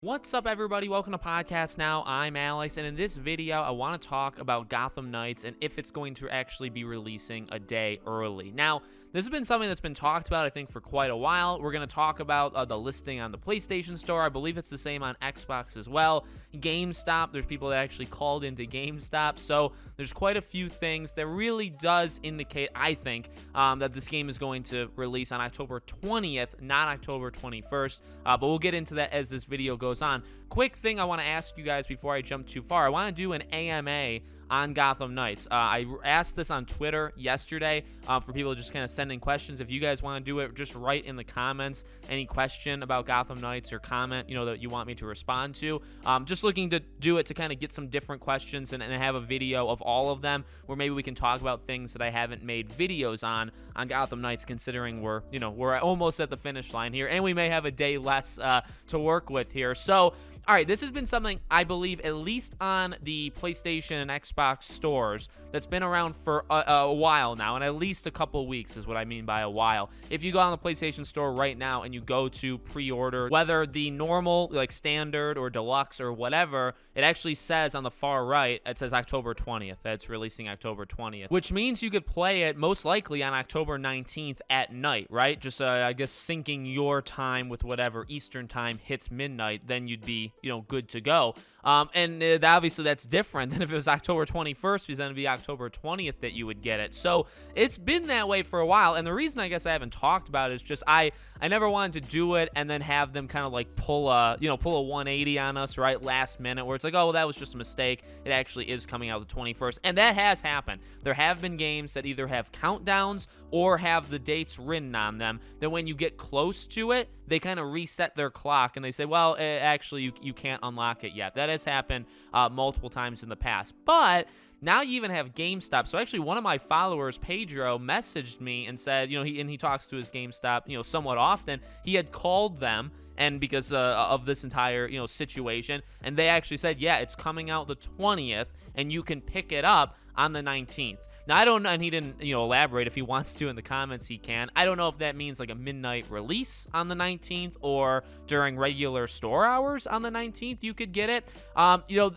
What's up, everybody? Welcome to Podcast Now. I'm Alex, and in this video, I want to talk about Gotham Knights and if it's going to actually be releasing a day early. Now, this has been something that's been talked about, I think, for quite a while. We're going to talk about the listing on the PlayStation Store. I believe it's the same on Xbox as well. Gamestop, there's people that actually called into Gamestop, so there's quite a few things that really does indicate, I think, that this game is going to release on October 20th, not October 21st, but we'll get into that as this video goes on. Quick thing I want to ask you guys before I jump too far. I want to do an AMA on Gotham Knights. I asked this on Twitter yesterday for people just kind of sending questions. If you guys want to do it, just write in the comments any question about Gotham Knights or comment, that you want me to respond to. Just looking to do it to kind of get some different questions and have a video of all of them where maybe we can talk about things that I haven't made videos on Gotham Knights, considering we're almost at the finish line here and we may have a day less to work with here. So all right, this has been something I believe, at least on the PlayStation and Xbox stores, that's been around for a while now, and at least a couple weeks is what I mean by a while. If you go on the PlayStation Store right now and you go to pre-order, whether the normal, like standard or deluxe or whatever, it actually says on the far right, it says October 20th, that it's releasing October 20th, which means you could play it most likely on October 19th at night, right? Just, I guess, syncing your time with whatever Eastern time hits midnight, then you'd be good to go. And obviously that's different than if it was October 21st, because then it'd be October 20th that you would get it. So it's been that way for a while. And the reason I guess I haven't talked about it is just I never wanted to do it and then have them kind of like pull a 180 on us right last minute, where it's like, oh, well, that was just a mistake. It actually is coming out the 21st. And that has happened. There have been games that either have countdowns or have the dates written on them, that when you get close to it, they kind of reset their clock and they say, well, actually, you can't unlock it yet. That has happened multiple times in the past. But now you even have GameStop. So actually, one of my followers, Pedro, messaged me and said, he talks to his GameStop, somewhat often. He had called them, and because of this entire, situation, and they actually said, yeah, it's coming out the 20th, and you can pick it up on the 19th. Now, I don't know, and he didn't, elaborate. If he wants to in the comments, he can. I don't know if that means like a midnight release on the 19th or during regular store hours on the 19th you could get it.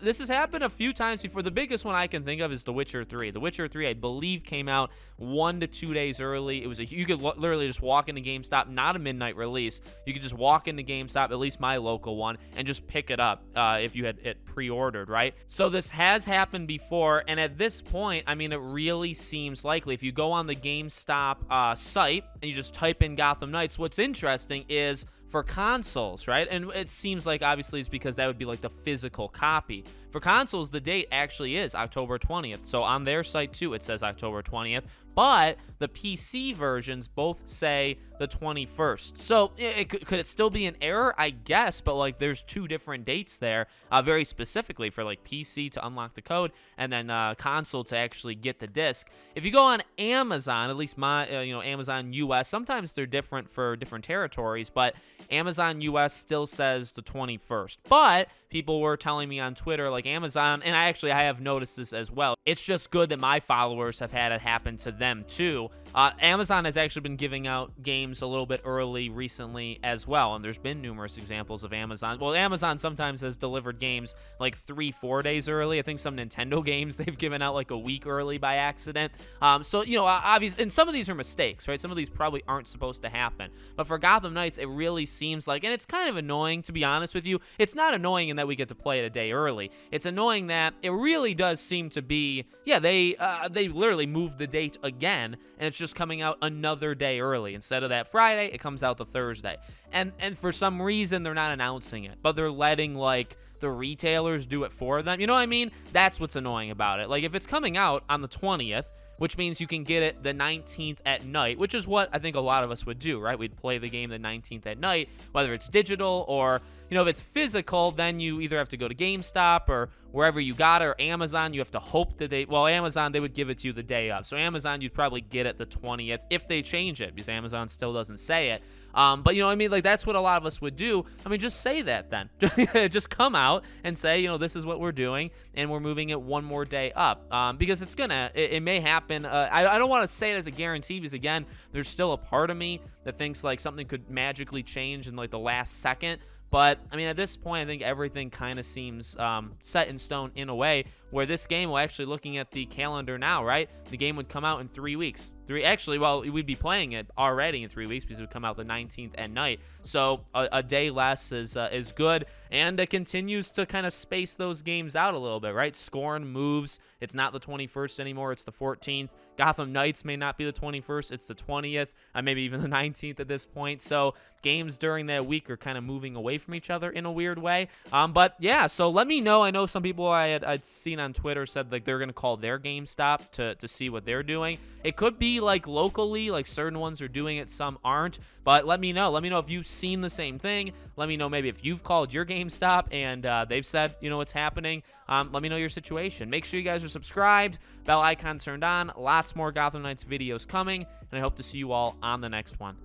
This has happened a few times before. The biggest one I can think of is The Witcher 3. The Witcher 3, I believe, came out 1 to 2 days early. It was you could literally just walk into GameStop, not a midnight release. You could just walk into GameStop, at least my local one, and just pick it up if you had it pre-ordered, right? So this has happened before, and at this point, I mean, it really seems likely. If you go on the GameStop site and you just type in Gotham Knights, what's interesting is for consoles, right? And it seems like obviously it's because that would be like the physical copy. For consoles, the date actually is October 20th. So on their site too, it says October 20th. But the PC versions both say the 21st. So could it still be an error? I guess, but like there's two different dates there, very specifically for like PC to unlock the code and then console to actually get the disc. If you go on Amazon, at least my Amazon US, sometimes they're different for different territories, but Amazon US still says the 21st. But people were telling me on Twitter, like Amazon, and I have noticed this as well. It's just good that my followers have had it happen to them too. Amazon has actually been giving out games a little bit early recently as well, and there's been numerous examples of Amazon. Well, Amazon sometimes has delivered games like 3-4 days early. I think some Nintendo games they've given out like a week early by accident. So obviously, and some of these are mistakes, right? Some of these probably aren't supposed to happen. But for Gotham Knights, it really seems like, and it's kind of annoying, to be honest with you. It's not annoying in that we get to play it a day early. It's annoying that it really does seem to be, they literally moved the date again, and it's just coming out another day early. Instead of that Friday, it comes out the Thursday. And for some reason, they're not announcing it, but they're letting like the retailers do it for them. You know what I mean? That's what's annoying about it. Like if it's coming out on the 20th, which means you can get it the 19th at night, which is what I think a lot of us would do, right? We'd play the game the 19th at night, whether it's digital or, if it's physical, then you either have to go to GameStop or wherever you got it, or Amazon. You have to hope that Amazon, they would give it to you the day of. So Amazon, you'd probably get it the 20th if they change it, because Amazon still doesn't say it. But like that's what a lot of us would do. I mean, just say that then. Just come out and say, this is what we're doing, and we're moving it one more day up. Because it may happen. I don't want to say it as a guarantee, because again, there's still a part of me that thinks like something could magically change in like the last second. But I mean, at this point, I think everything kind of seems set in stone in a way, where this game will actually, looking at the calendar now, right? The game would come out in 3 weeks. Well, we'd be playing it already in 3 weeks because it would come out the 19th at night. So a day less is good, and it continues to kind of space those games out a little bit, right? Scorn moves. It's not the 21st anymore. It's the 14th. Gotham Knights may not be the 21st. It's the 20th, maybe even the 19th at this point. So games during that week are kind of moving away from each other in a weird way. But yeah, so let me know. I know some people I'd seen on Twitter said like they're going to call their GameStop to see what they're doing. It could be like locally, like certain ones are doing it, some aren't. But let me know. Let me know if you've seen the same thing. Let me know maybe if you've called your GameStop and they've said, you know, what's happening. Let me know your situation. Make sure you guys are subscribed, bell icon turned on. Lots more Gotham Knights videos coming, and I hope to see you all on the next one.